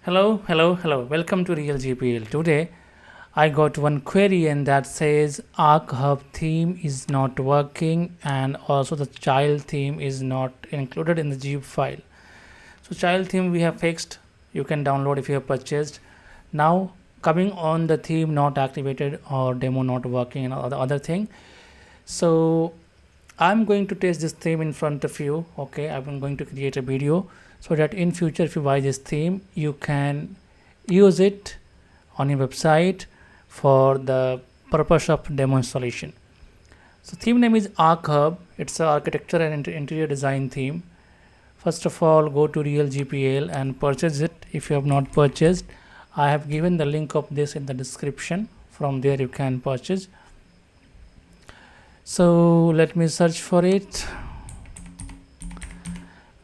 Hello. Welcome to Real GPL. Today, I got one query and that says ArcHub theme is not working and also the child theme is not included in the zip file. So child theme we have fixed. You can download if you have purchased. Now coming on the theme not activated or demo not working and other thing. So I'm going to test this theme in front of you. Okay, I'm going to create a video so that in future if you buy this theme you can use it on your website for the purpose of demo installation. So theme name is ArcHub. It's an architecture and interior design theme. First of all, go to Real GPL and purchase it. If you have not purchased, I have given the link of this in the description. From there you can purchase. So let me search for it,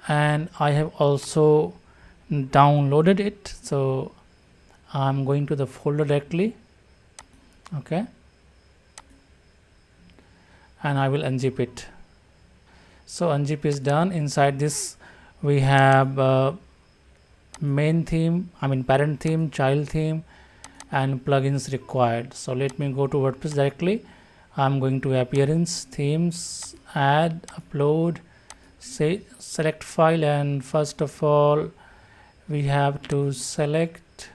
and I have also downloaded it. So I'm going to the folder directly, okay, and I will unzip it. So unzip is done. Inside this we have main theme, parent theme, child theme, and plugins required. So let me go to WordPress directly. I'm going to appearance, themes, add, upload, say select file, and first of all we have to select,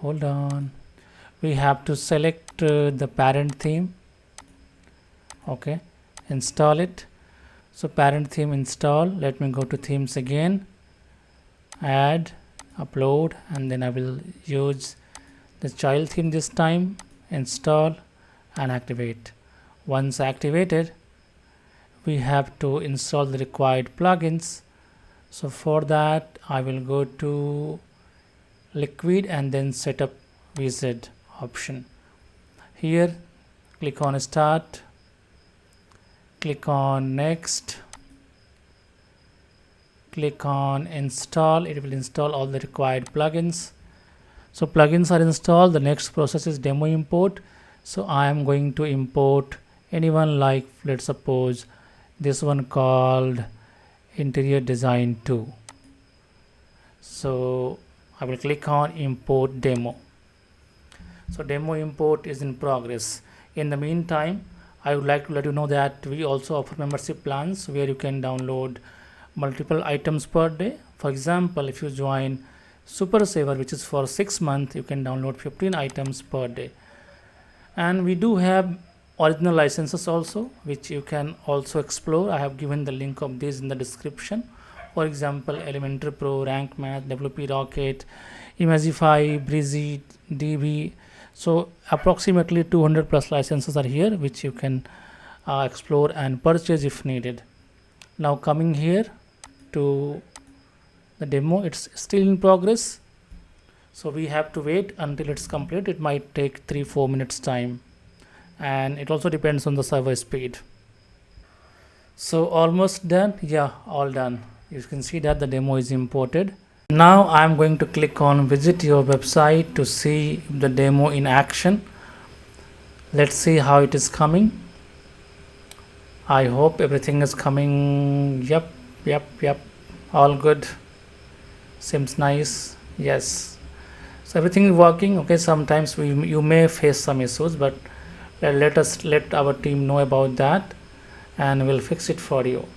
we have to select the parent theme, okay, install it. So parent theme install. Let me go to themes again, add, upload, and then I will use the child theme this time, install and activate. Once activated, we have to install the required plugins. So for that I will go to liquid and then setup wizard option. Here click on start, click on next, click on install. It will install all the required plugins. So plugins are installed. The next process is demo import. So I am going to import anyone, like let's suppose this one called interior design 2. So I will click on import demo. So demo import is in progress. In the meantime, I would like to let you know that we also offer membership plans where you can download multiple items per day. For example, if you join Super Saver, which is for 6 months, you can download 15 items per day. And we do have original licenses also, which you can also explore. I have given the link of these in the description. For example, Elementor Pro, Rank Math, WP Rocket, Imagify, Breezy, DB. So approximately 200 plus licenses are here, which you can explore and purchase if needed. Now coming here to the demo, it's still in progress, so we have to wait until it's complete. It might take 3-4 minutes time, and it also depends on the server speed. So almost done. Yeah, all done. You can see that the demo is imported. Now I'm going to click on visit your website to see the demo in action. Let's see how it is coming. I hope everything is coming. Yep, all good. Seems nice. Yes, so everything is working. Okay, sometimes you may face some issues, but let our team know about that and we'll fix it for you.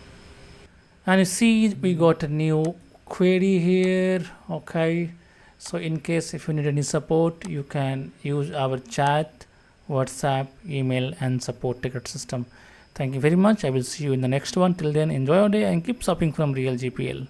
And you see we got a new query here. Okay, so in case if you need any support, you can use our chat, WhatsApp, email, and support ticket system. Thank you very much. I will see you in the next one. Till then, enjoy your day and keep shopping from Real GPL.